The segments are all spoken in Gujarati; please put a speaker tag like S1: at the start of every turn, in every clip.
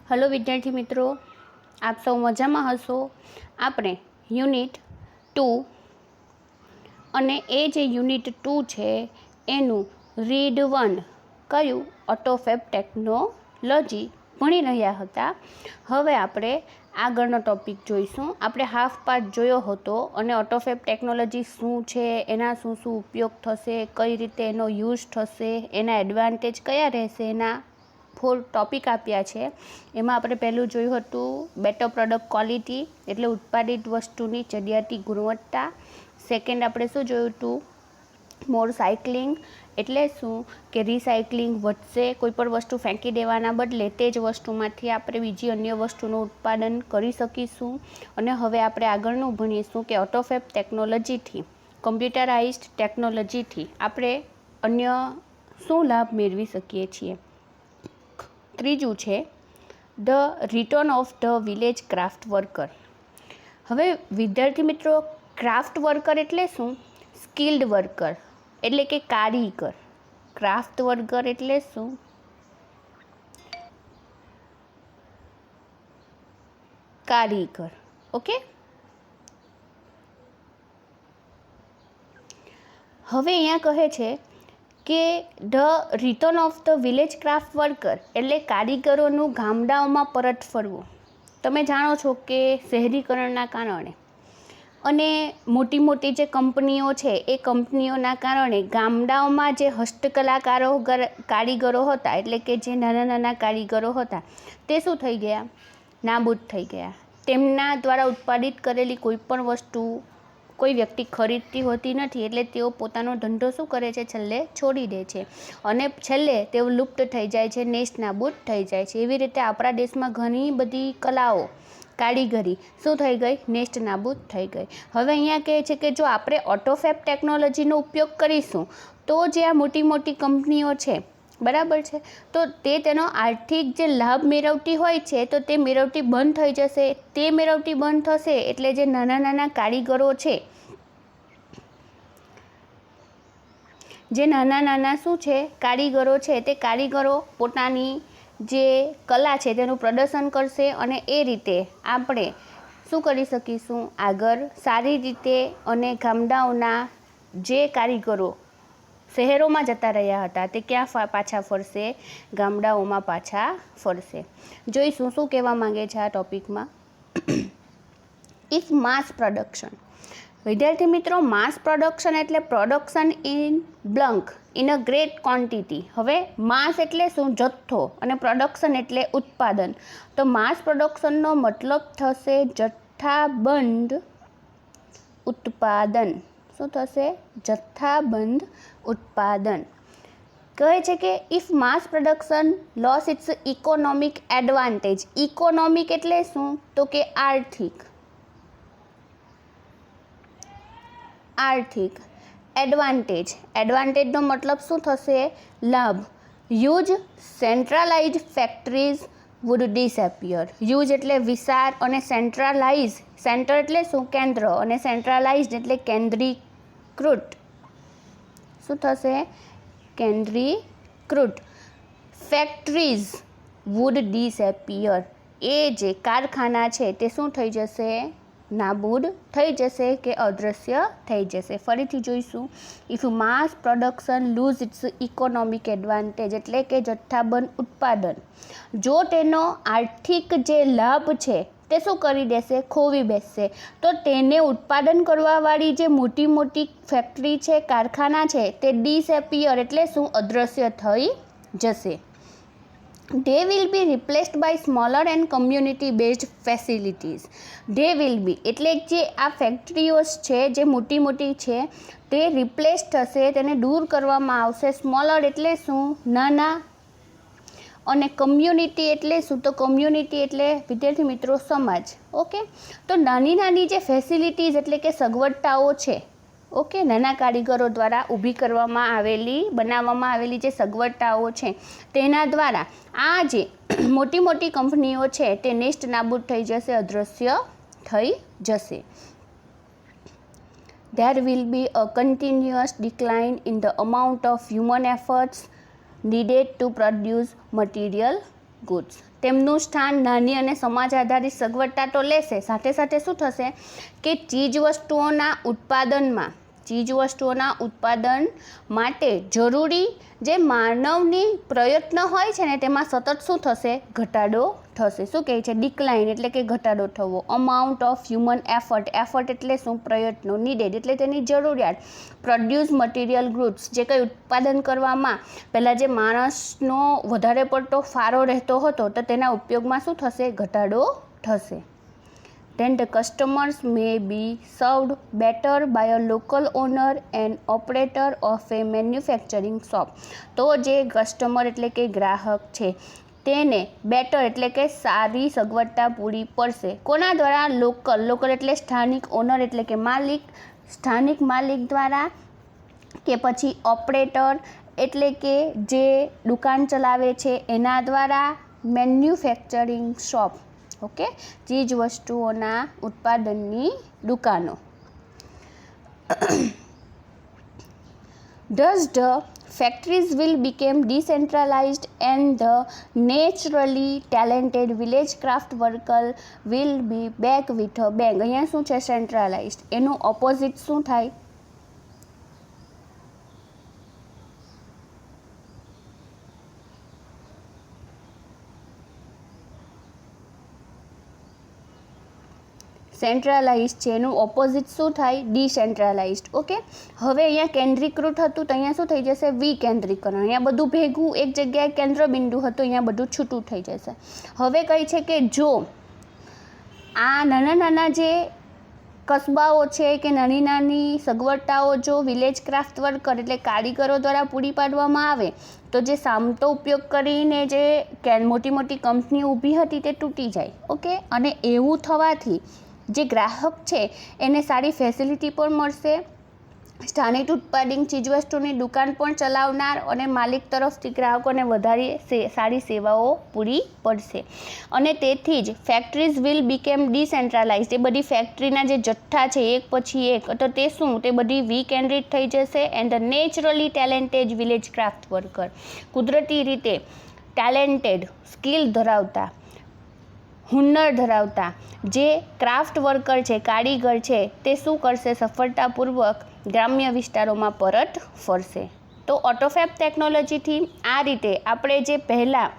S1: हेलो विद्यार्थी मित्रों, आप सौ मजा में हशो। आपणे यूनिट 2 अने ए जे यूनिट 2 छे एनु रीड 1 कयु ऑटोफेब टेक्नोलॉजी भणी रह्या हता। हवे आपणे आगळनो टॉपिक जोईशुं। आपणे हाफ पार्ट जोयो हतो अने ऑटोफेब टेक्नोलॉजी शुं छे, एना शुं शुं उपयोग थशे, कई रीते एनो यूज थशे, एना एडवांटेज कया रहेशे, एना 4 टॉपिक आप्या छे। एमां आपणे पहेलुं जोयुं हतुं बेटर प्रोडक्ट क्वॉलिटी एटले उत्पादित वस्तुनी चडियाती गुणवत्ता। सेकंड आपणे शुं जोयुं हतुं मोर साइकलिंग एटले शुं के रिसाइकलिंग वधशे, कोईपण वस्तु फेंकी देवाना बदले ते ज वस्तुमांथी आपणे बीजी अन्य वस्तुनुं उत्पादन करी शकीशुं। अने हवे आपणे आगळनुं भणीशुं के ऑटोफेब टेक्नोलॉजीथी कम्प्युटराइज्ड टेक्नोलॉजीथी आपणे अन्य शुं लाभ मेळवी शकीए छीए। त्रीजું છે the return of the village craft worker. હવે વિદ્યાર્થી મિત્રો, ક્રાફ્ટ વર્કર એટલે શું? સ્કિલ્ડ વર્કર એટલે કે કારીગર। ક્રાફ્ટ વર્કર એટલે શું? કારીગર। ઓકે, હવે અહીંયા કહે છે કે the return of the village craft worker એટલે કારીગરોનું ગામડાઓમાં પરત ફરવું। તમે જાણો છો કે શહેરીકરણના કારણે અને મોટી મોટી જે કંપનીઓ છે એ કંપનીઓના કારણે ગામડાઓમાં જે હસ્તકલાકારો કારીગરો હતા એટલે કે જે નાના નાના કારીગરો હતા તે શું થઈ ગયા? નાબૂદ થઈ ગયા। તેમના દ્વારા ઉત્પાદિત કરેલી કોઈ પણ વસ્તુ કોઈ વ્યક્તિ ખરીદતી હોતી નથી, એટલે તેઓ પોતાનો ધંધો શું કરે છે? છેલ્લે છોડી દે છે અને છેલ્લે તેઓ લુપ્ત થઈ જાય છે, નેસ્ત નાબૂદ થઈ જાય છે। એવી રીતે આપણા દેશમાં ઘણી બધી કલાઓ, કારીગરી શું થઈ ગઈ? નેસ્ત નાબૂદ થઈ ગઈ। હવે અહીંયા કહે છે કે જો આપણે ઓટોફેબ ટેકનોલોજીનો ઉપયોગ કરીશું તો જે આ મોટી મોટી કંપનીઓ છે, બરાબર છે, તો તે તેનો આર્થિક જે લાભ મેળવતી હોય છે તો તે મેળવતી બંધ થઈ જશે। તે મેળવતી બંધ થશે એટલે જે નાના નાના કારીગરો છે, જે નાના નાના શું છે? કારીગરો છે, તે કારીગરો પોતાની જે કલા છે તેનું પ્રદર્શન કરશે અને એ રીતે આપણે શું કરી શકીશું? આગળ સારી રીતે અને ગામડાઓના જે કારીગરો શહેરોમાં જતા રહ્યા હતા તે ક્યાં પાછા ફરશે? ગામડાઓમાં પાછા ફરશે। જોઈશું શું કહેવા માંગે છે આ ટોપિકમાં। ઇફ માસ પ્રોડક્શન, વિદ્યાર્થી મિત્રો, માસ પ્રોડક્શન એટલે production in bulk in a great quantity. હવે માસ એટલે શું? જથ્થો, અને પ્રોડક્શન એટલે ઉત્પાદન। તો માસ પ્રોડક્શનનો મતલબ થશે જથ્થાબંધ ઉત્પાદન। શું થશે? જથ્થાબંધ ઉત્પાદન। કહે છે કે if mass production loss its economic advantage. Economic એટલે શું? તો કે આર્થિક। આર્થિક એડવાન્ટેજ, એડવાન્ટેજનો મતલબ શું થશે? લાભ। Huge centralised factories would disappear. Huge એટલે વિશાળ અને સેન્ટ્રલાઇઝ, સેન્ટર એટલે શું? કેન્દ્ર, અને સેન્ટ્રલાઇઝ્ડ એટલે કેન્દ્રીકૃત। શું થશે? કેન્દ્રીકૃત। ફેક્ટરીઝ વુડ ડિસએપિયર, એ જે કારખાના છે તે શું થઈ જશે? નાબૂદ થઈ જશે કે અદૃશ્ય થઈ જશે। ફરીથી જોઈશું। If mass production lose its economic advantage એટલે કે જથ્થાબંધ ઉત્પાદન, જો તેનો આર્થિક જે લાભ છે તે શું કરી દેશે? ખોવી બેસશે। તો તેને ઉત્પાદન કરવાવાળી જે મોટી મોટી ફેક્ટરી છે, કારખાના છે, તે ડિસએપિયર એટલે શું? અદૃશ્ય થઈ જશે। They will be replaced by smaller and community based facilities. They will be એટલે જે આ ફેક્ટરીઓ છે જે મોટી મોટી છે તે રિપ્લેસ થશે, તેને દૂર કરવામાં આવશે। સ્મોલર એટલે શું? નાના, અને કમ્યુનિટી એટલે શું? તો કમ્યુનિટી એટલે વિદ્યાર્થી મિત્રો સમાજ। ઓકે, તો નાની નાની જે ફેસિલિટીઝ એટલે કે સગવડતાઓ છે, ઓકે, નાના કારીગરો દ્વારા ઊભી કરવામાં આવેલી, બનાવવામાં આવેલી જે સગવડતાઓ છે તેના દ્વારા આ જે મોટી મોટી કંપનીઓ છે તે નેસ્ત નાબૂદ થઈ જશે, અદૃશ્ય થઈ જશે। There will be a continuous decline in the amount of human efforts needed to produce material goods. તેમનું સ્થાન નાની અને સમાજ આધારિત સગવડતા તો લેશે, સાથે સાથે શું થશે કે ચીજવસ્તુઓના ઉત્પાદન માટે જરૂરી જે માનવની પ્રયત્ન હોય છે ને તેમાં સતત શું થશે? ઘટાડો થશે. શું કહે છે? ડિક્લાઇન એટલે કે ઘટાડો થવો. અમાઉન્ટ ઓફ હ્યુમન એફર્ટ એટલે શું? પ્રયત્નો. નીડેડ એટલે તેની જરૂરિયાત. પ્રોડ્યુસ મટીરિયલ ગુડ્સ જે કંઈ ઉત્પાદન કરવામાં પહેલાં જે માણસનો વધારે પડતો ફાળો રહેતો હતો તો તેના ઉપયોગમાં શું થશે? ઘટાડો થશે. Then the customers may be served better by a local owner and operator of a manufacturing shop. તો જે કસ્ટમર એટલે કે ગ્રાહક છે તેને બેટર એટલે કે સારી સગવડતા પૂરી પડશે. કોના દ્વારા? લોકલ એટલે સ્થાનિક, ઓનર એટલે કે માલિક, સ્થાનિક માલિક દ્વારા, કે પછી ઓપરેટર એટલે કે જે દુકાન ચલાવે છે એના દ્વારા, મેન્યુફેક્ચરિંગ શોપ ઓકે, ચીજ વસ્તુઓના ઉત્પાદનની દુકાનો. Thus the factories will become decentralized and the naturally talented village craft worker will be back with a bang. અહીંયા શું છે? સેન્ટ્રલાઇઝડ. એનું ઓપોઝિટ શું થાય? સેન્ટ્રલાઇઝડ છે, એનું ઓપોઝિટ શું થાય? ડિસેન્ટ્રલાઇઝડ. ઓકે, હવે અહીંયા કેન્દ્રીકૃત હતું તો અહીંયા શું થઈ જશે? વિકેન્દ્રીકરણ. અહીંયા બધું ભેગું એક જગ્યાએ કેન્દ્ર બિંદુ હતું, અહીંયા બધું છૂટું થઈ જશે. હવે કહે છે કે જો આ નાના નાના જે કસ્બાઓ છે કે નાની નાની સગવડતાઓ જો વિલેજ ક્રાફ્ટ વર્કર એટલે કારીગરો દ્વારા પૂરી પાડવામાં આવે તો જે સામતો ઉપયોગ કરીને જે મોટી મોટી કંપની ઊભી હતી તે તૂટી જાય. ઓકે, અને એવું થવાથી જે ગ્રાહક છે એને સારી ફેસિલિટી પણ મળશે, સ્થાનિક ઉત્પાદિત ચીજવસ્તુની દુકાન પણ ચલાવનાર અને માલિક તરફથી ગ્રાહકોને વધારે સારી સેવાઓ પૂરી પડશે. અને તેથી જ ફેક્ટરીઝ વિલ બીકેમ ડિસેન્ટ્રલાઇઝડ. એ બધી ફેક્ટરીના જે જથ્થા છે એક પછી એક તો તે શું? તે બધી વિકેન્દ્રિત થઈ જશે. And the naturally talented village craft worker, કુદરતી રીતે ટેલેન્ટેડ, સ્કિલ ધરાવતા, હુનર ધરાવતા જે ક્રાફ્ટ વર્કર છે, કારીગર છે, તે શું કરશે? સફળતાપૂર્વક ગ્રામ્ય વિસ્તારોમાં પરત ફરશે. તો ઓટોફેબ ટેકનોલોજીથી આ રીતે આપણે જે પહેલાં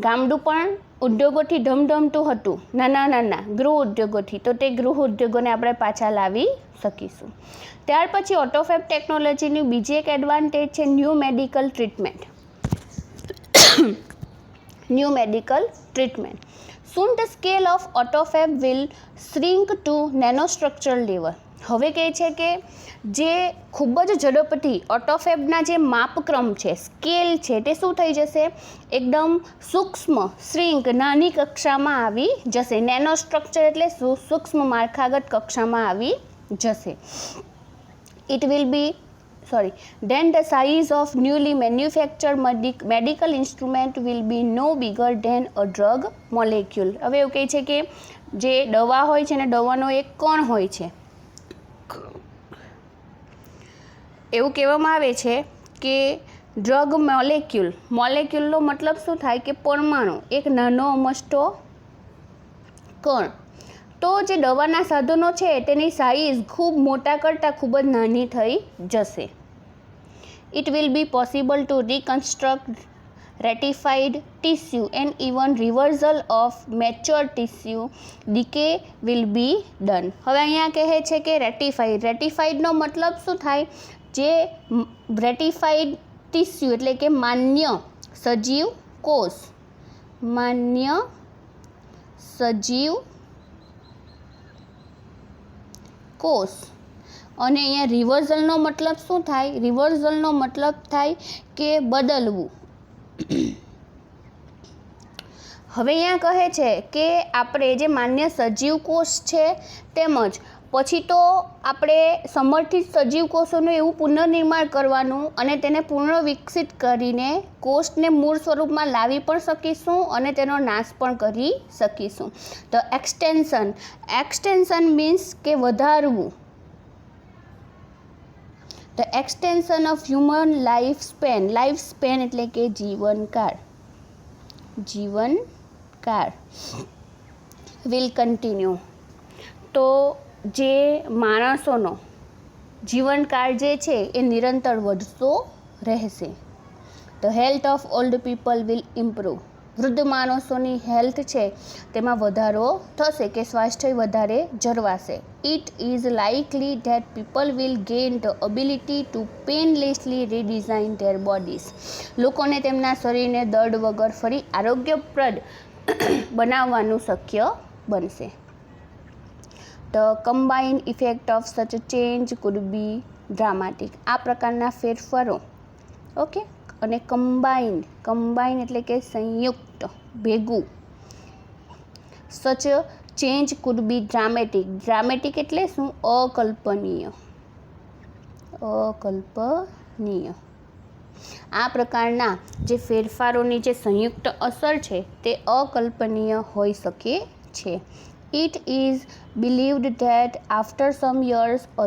S1: ગામડું પણ ઉદ્યોગોથી ધમધમતું હતું, નાના નાના ગૃહ ઉદ્યોગોથી, તો તે ગૃહ ઉદ્યોગોને આપણે પાછા લાવી શકીશું. ત્યાર પછી ઓટોફેબ ટેકનોલોજીની બીજી એક એડવાન્ટેજ છે new medical treatment. New medical treatment. Soon the scale of autophagy will shrink to nanostructural level. હવે કહે છે કે જે ખૂબ જ ઝડપથી ઓટોફેબના જે માપક્રમ છે, સ્કેલ છે, તે શું થઈ જશે? એકદમ સૂક્ષ્મ, શ્રિંક, નાની કક્ષામાં આવી જશે. નેનો સ્ટ્રક્ચર એટલે સૂક્ષ્મ માળખાગત કક્ષામાં આવી જશે. Then the size of newly manufactured medical instrument will be no bigger than a drug molecule. હવે એવું કહે છે કે જે દવા હોય છે ને દવાનો એક કણ હોય છે, એવું કહેવામાં આવે છે કે ડ્રગ મોલેક્યુલનો મતલબ શું થાય? કે પરમાણુ, એક નાનો અમસ્તો કણ. તો જે દવાના સાધનો છે તેની સાઇઝ ખૂબ મોટા કરતાં ખૂબ જ નાની થઈ જશે. It will be possible to reconstruct ratified tissue and even reversal of mature tissue decay will be done. હવે અહીંયા કહે છે કે રેટિફાઈડનો મતલબ શું થાય? જે રેટિફાઈડ ટિશ્યુ એટલે કે માન્ય સજીવ કોષ, અને અહીંયા રિવર્સલનો મતલબ શું થાય? રિવર્સલનો મતલબ થાય કે બદલવું. હવે અહીંયા કહે છે કે આપણે જે માન્ય સજીવ કોષ છે તેમજ પછી તો આપણે સમર્થિત સજીવ કોષોનું એવું પુનર્નિર્માણ કરવાનું અને તેને પૂર્ણ વિકસિત કરીને કોષને મૂળ સ્વરૂપમાં લાવી પણ શકીશું અને તેનો નાશ પણ કરી શકીશું. તો એક્સટેન્શન મીન્સ કે વધારવું. The extension of human life span એટલે કે જીવનકાળ. જીવનકાળ વિલ કન્ટિન્યુ, તો જે માણસોનો જીવનકાળ જે છે એ નિરંતર વધતો રહેશે. The health of old people will improve, વૃદ્ધ માણસોની હેલ્થ છે તેમાં વધારો થશે કે સ્વાસ્થ્ય વધારે જળવાશે. It is likely that people will gain the ability to painlessly redesign their bodies, લોકોને તેમના શરીરને દર્દ વગર ફરી આરોગ્યપ્રદ બનાવવાનું શક્ય બનશે. ધ કમ્બાઇન્ડ ઇફેક્ટ ઓફ સચ ચેન્જ કુડ બી ડ્રામેટિક, આ પ્રકારના ફેરફારો ઓકે અને કમ્બાઇન એટલે કે સંયુક્ત ભેગું, સચ ચેન્જ કુડ બી ડ્રામેટિક એટલે શું? અકલ્પનીય. આ પ્રકારના જે ફેરફારોની જે સંયુક્ત અસર છે તે અકલ્પનીય હોઈ શકે છે. It is believed that after some years a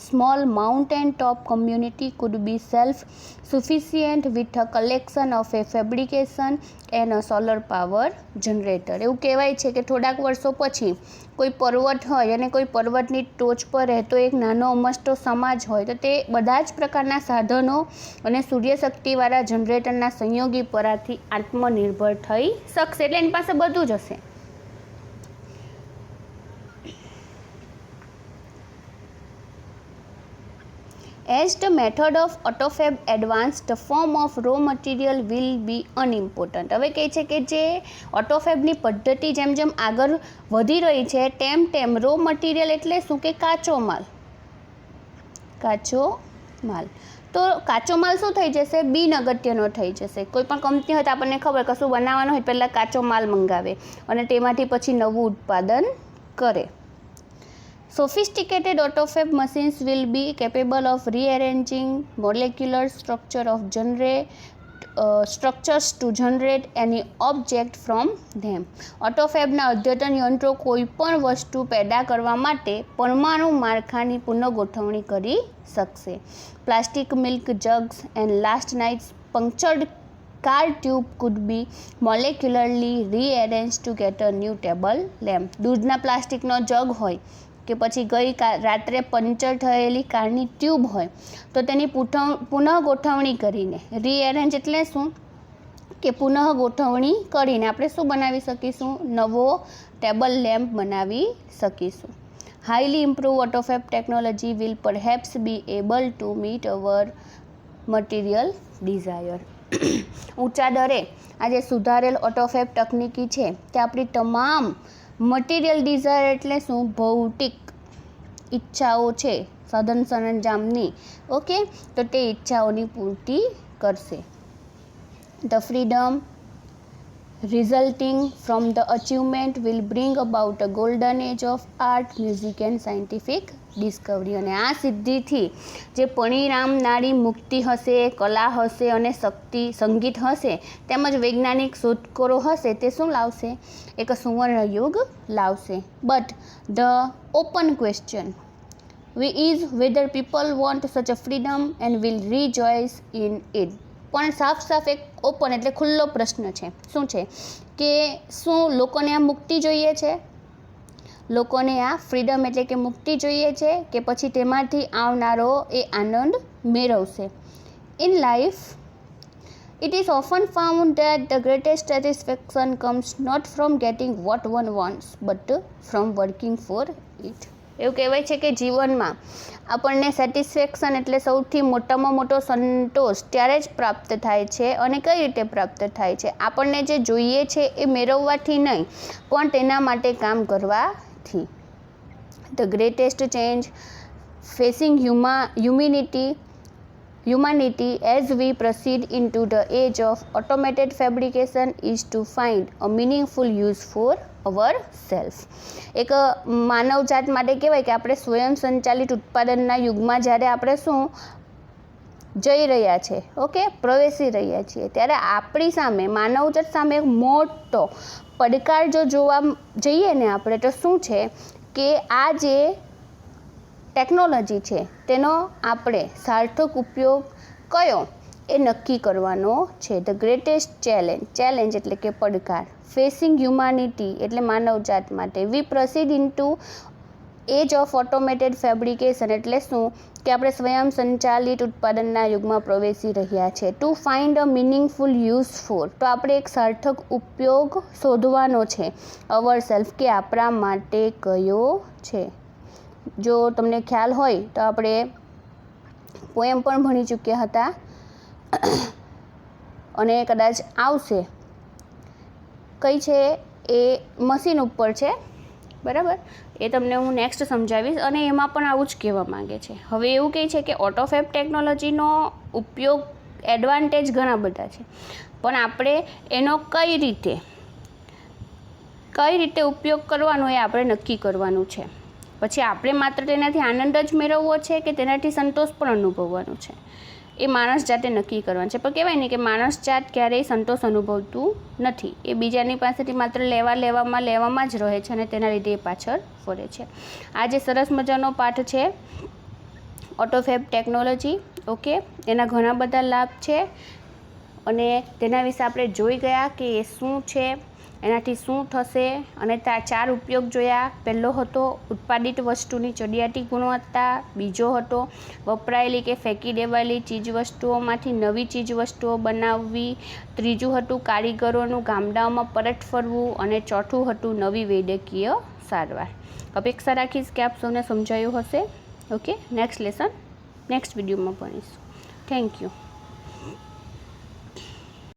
S1: small mountain-top community could be self-sufficient with a collection of a fabrication and a solar power generator. એવું કહેવાય છે કે થોડાક વર્ષો પછી કોઈ પર્વત હોય અને કોઈ પર્વતની ટોચ પર રહેતો એક નાનો અમસ્તો સમાજ હોય તો તે બધા જ પ્રકારના સાધનો અને સૂર્યશક્તિવાળા જનરેટરના સંયોગી પરાથી આત્મનિર્ભર થઈ શકશે. એટલે એની પાસે બધું જ હશે. As the method of AutoFab advanced, the form of raw material will be unimportant. હવે કહે છે કે જે ઓટોફેબની પદ્ધતિ જેમ જેમ આગળ વધી રહી છે તેમ રો મટીરિયલ એટલે શું? કે કાચો માલ. તો કાચો માલ શું થઈ જશે? બિન અગત્યનો થઈ જશે. કોઈ પણ કંપની હોય તો આપણને ખબર કશું બનાવવાનું હોય પહેલાં કાચો માલ મંગાવે અને તેમાંથી પછી નવું ઉત્પાદન કરે. Sophisticated AutoFab machines will be capable of rearranging molecular structures to generate any object from them. ઓટોફેબના અદ્યતન યંત્રો કોઈપણ વસ્તુ પેદા કરવા માટે પરમાણુ માળખાની પુનઃગોઠવણી કરી શકશે. Plastic milk jugs and last night's punctured car tube could be molecularly rearranged to get a new table lamp. દૂધના પ્લાસ્ટિકનો જગ હોય કે પછી ગઈ રાત્રે પંચર થયેલી કારની ટ્યુબ હોય તો તેની પુનઃગોઠવણી કરીને, રીએરેન્જ એટલે શું? કે પુનઃગોઠવણી કરીને આપણે શું બનાવી શકીશું? નવો ટેબલ લેમ્પ બનાવી શકીશું. Highly improve autofab technology will perhaps be able to meet our material desire. ઊંચા દરે આ જે સુધારેલ ઓટોફેબ તકનીકી છે તે આપણી તમામ મટીરિયલ ડિઝાયર એટલે શું? ભૌતિક ઈચ્છાઓ છે સાધન સરંજામની ઓકે, તો તે ઈચ્છાઓની પૂર્તિ કરશે. The freedom resulting from the achievement will bring about a golden age of art, music and scientific discovery. અને આ સિદ્ધિથી જે પરિણામનારી મુક્તિ હશે, કલા હશે અને સંગીત હશે તેમજ વૈજ્ઞાનિક શોધખોળો હશે તે શું લાવશે? એક સુવર્ણ યુગ લાવશે. But the open question is whether people want such a freedom and will rejoice in it. પણ સાફ એક ઓપન એટલે ખુલ્લો પ્રશ્ન છે. શું છે? કે શું લોકોને આ મુક્તિ જોઈએ છે? લોકોને આ ફ્રીડમ એટલે કે મુક્તિ જોઈએ છે કે પછી તેમાંથી આવનારો એ આનંદ મેળવશે? In life it is often found that the greatest satisfaction comes not from getting what one wants but from working for it. એવું કહેવાય છે કે જીવનમાં આપણને સેટિસ્ફેક્શન એટલે સૌથી મોટામાં મોટો સંતોષ ત્યારે જ પ્રાપ્ત થાય છે. અને કઈ રીતે પ્રાપ્ત થાય છે? આપણને જે જોઈએ છે એ મેળવવાથી નહીં પણ તેના માટે કામ કરવાથી. The greatest change facing humanity as we proceed into the age of automated fabrication is to find a meaningful use for ourselves. એક માનવજાત માટે કહેવાય કે આપણે સ્વયં સંચાલિત ઉત્પાદનના યુગમાં જ્યારે આપણે શું જઈ રહ્યા છે ઓકે, પ્રવેશી રહ્યા છીએ ત્યારે આપણી સામે માનવજાત સામે એક મોટો પડકાર જો જોવા જઈએ ને આપણે તો શું છે કે આ જે ટેકનોલોજી છે તેનો આપણે સાર્થક ઉપયોગ કયો એ નક્કી કરવાનો છે. ધ ગ્રેટેસ્ટ ચેલેન્જ એટલે કે પડકાર, ફેસિંગ હ્યુમાનિટી એટલે માનવજાત માટે. We proceed into age of automated fabrication એટલે શું કે આપણે સ્વયં સંચાલિત ઉત્પાદનના યુગમાં પ્રવેશી રહ્યા છે. To find a meaningful use for, તો આપણે એક સાર્થક ઉપયોગ શોધવાનો છે. અવર સેલ્ફ કે આપણા માટે કયો છે. જો તમને ખ્યાલ હોય તો આપણે પોએમ પણ ભણી ચૂક્યા હતા અને કદાચ આવશે. કઈ છે એ મશીન ઉપર છે, બરાબર. એ તમને હું નેક્સ્ટ સમજાવીશ. અને એમાં પણ આવું જ કહેવા માંગે છે. હવે એવું કહે છે કે ઓટોફેબ ટેકનોલોજીનો ઉપયોગ એડવાન્ટેજ ઘણા બધા છે, પણ આપણે એનો કઈ રીતે ઉપયોગ કરવાનો એ આપણે નક્કી કરવાનું છે. પછી આપણે માત્ર તેનાથી આનંદ જ મેળવવો છે કે તેનાથી સંતોષ પણ અનુભવવાનો છે, એ માણસ જાતે નક્કી કરવાનું છે. પણ કહેવાય ને કે માણસ જાત ક્યારેય સંતોષ અનુભવતું નથી. એ બીજાની પાસેથી માત્ર લેવામાં જ રહે છે અને તેના લીધે એ પાછળ ફરે છે. આ જે સરસ મજાનો પાઠ છે ઓટોફેબ ટેકનોલોજી, ઓકે, એના ઘણા બધા લાભ છે અને તેના વિશે આપણે જોઈ ગયા કે એ શું છે, એનાથી શું થશે, અને 4 ઉપયોગ જોયા. પહેલો હતો ઉત્પાદિત વસ્તુની ચડિયાતી ગુણવત્તા, બીજો હતો વપરાયેલી કે ફેંકી દેવાયેલી ચીજવસ્તુઓમાંથી નવી ચીજવસ્તુઓ બનાવવી, ત્રીજું હતું કારીગરોનું ગામડાઓમાં પરત ફરવું, અને ચોથું હતું નવી વૈદ્યકીય સારવાર. અપેક્ષા રાખીશ કે આપ સૌને સમજાયું હશે. ઓકે, નેક્સ્ટ લેસન નેક્સ્ટ વિડીયોમાં ભણીશું. Thank you.